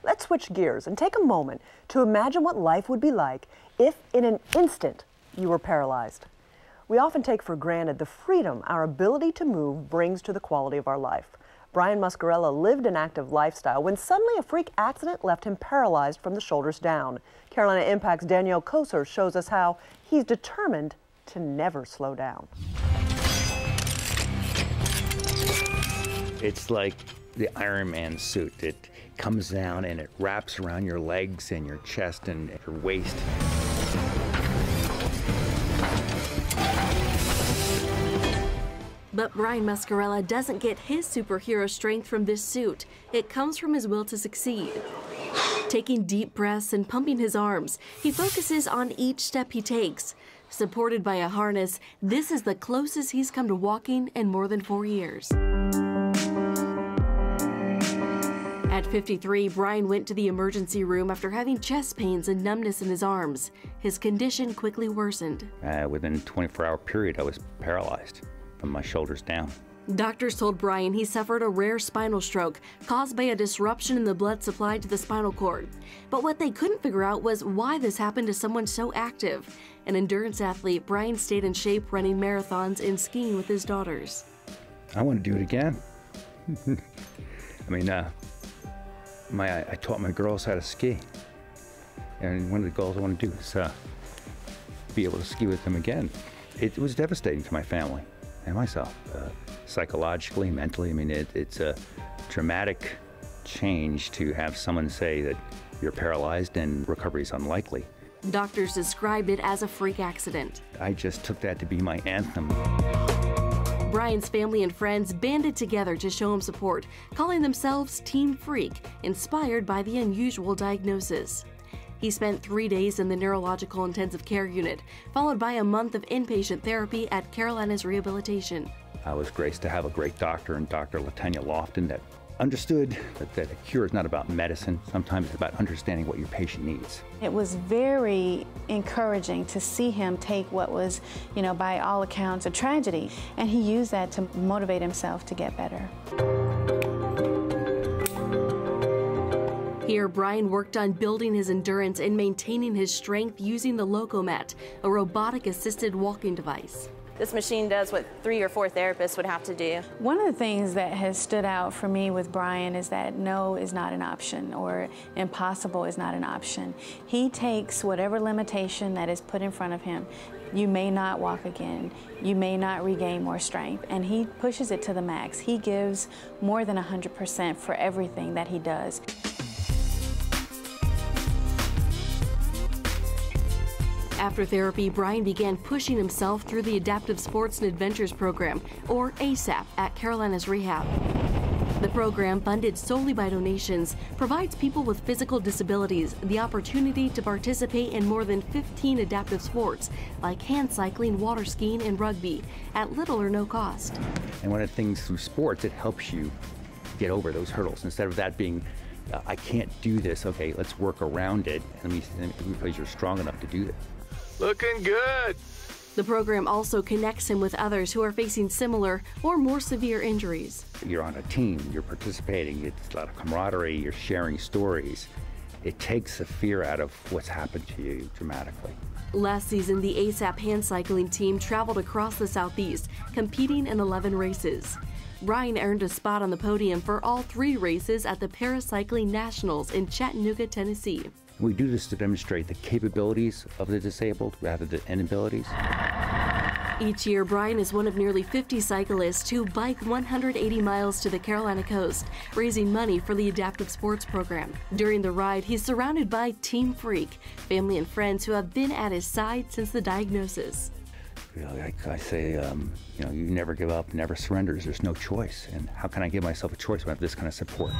Let's switch gears and take a moment to imagine what life would be like if in an instant you were paralyzed. We often take for granted the freedom our ability to move brings to the quality of our life. Brian Muscarella lived an active lifestyle when suddenly a freak accident left him paralyzed from the shoulders down. Carolina Impact's Danielle Koser shows us how he's determined to never slow down. It's like the Iron Man suit. It comes down and it wraps around your legs and your chest and your waist. But Brian Muscarella doesn't get his superhero strength from this suit. It comes from his will to succeed. Taking deep breaths and pumping his arms, he focuses on each step he takes. Supported by a harness, this is the closest he's come to walking in more than 4 years. At 53, Brian went to the emergency room after having chest pains and numbness in his arms. His condition quickly worsened. Within a 24-hour period, I was paralyzed from my shoulders down. Doctors told Brian he suffered a rare spinal stroke caused by a disruption in the blood supply to the spinal cord. But what they couldn't figure out was why this happened to someone so active. An endurance athlete, Brian stayed in shape running marathons and skiing with his daughters. I want to do it again. I mean, I taught my girls how to ski. And one of the goals I want to do is be able to ski with them again. It was devastating to my family and myself, psychologically, mentally. I mean, it's a traumatic change to have someone say that you're paralyzed and recovery is unlikely. Doctors described it as a freak accident. I just took that to be my anthem. Brian's family and friends banded together to show him support, calling themselves Team Freak, inspired by the unusual diagnosis. He spent 3 days in the neurological intensive care unit, followed by a month of inpatient therapy at Carolina's rehabilitation. I was graced to have a great doctor in Dr. Latanya Lofton that understood that a cure is not about medicine. Sometimes it's about understanding what your patient needs. It was very encouraging to see him take what was, by all accounts, a tragedy, and he used that to motivate himself to get better. Here, Brian worked on building his endurance and maintaining his strength using the Locomat, a robotic-assisted walking device. This machine does what 3 or 4 therapists would have to do. One of the things that has stood out for me with Brian is that no is not an option, or impossible is not an option. He takes whatever limitation that is put in front of him. You may not walk again. You may not regain more strength. And he pushes it to the max. He gives more than 100% for everything that he does. After therapy, Brian began pushing himself through the Adaptive Sports and Adventures program, or ASAP, at Carolina's rehab. The program, funded solely by donations, provides people with physical disabilities the opportunity to participate in more than 15 adaptive sports, like hand cycling, water skiing, and rugby, at little or no cost. And one of the things through sports, it helps you get over those hurdles. Instead of that being, I can't do this, okay, let's work around it, because you're strong enough to do that. Looking good. The program also connects him with others who are facing similar or more severe injuries. You're on a team, you're participating, it's a lot of camaraderie, you're sharing stories. It takes the fear out of what's happened to you dramatically. Last season, the ASAP hand cycling team traveled across the Southeast, competing in 11 races. Brian earned a spot on the podium for all 3 races at the Paracycling Nationals in Chattanooga, Tennessee. We do this to demonstrate the capabilities of the disabled rather than inabilities. Each year, Brian is one of nearly 50 cyclists who bike 180 miles to the Carolina coast, raising money for the Adaptive Sports program. During the ride, he's surrounded by Team Freak, family and friends who have been at his side since the diagnosis. Like I say, you never give up, never surrenders. There's no choice. And how can I give myself a choice when I have this kind of support?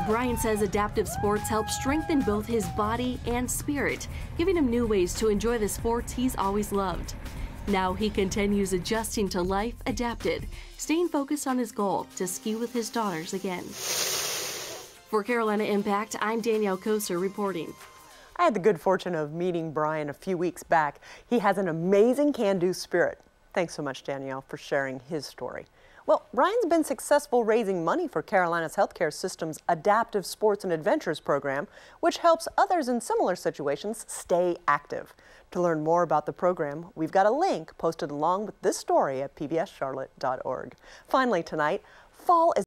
Brian says adaptive sports help strengthen both his body and spirit, giving him new ways to enjoy the sports he's always loved. Now he continues adjusting to life adapted, staying focused on his goal to ski with his daughters again. For Carolina Impact, I'm Danielle Koser reporting. I had the good fortune of meeting Brian a few weeks back. He has an amazing can-do spirit. Thanks so much, Danielle, for sharing his story. Well, Brian's been successful raising money for Carolina's healthcare system's Adaptive Sports and Adventures program, which helps others in similar situations stay active. To learn more about the program, we've got a link posted along with this story at pbscharlotte.org. Finally tonight, fall is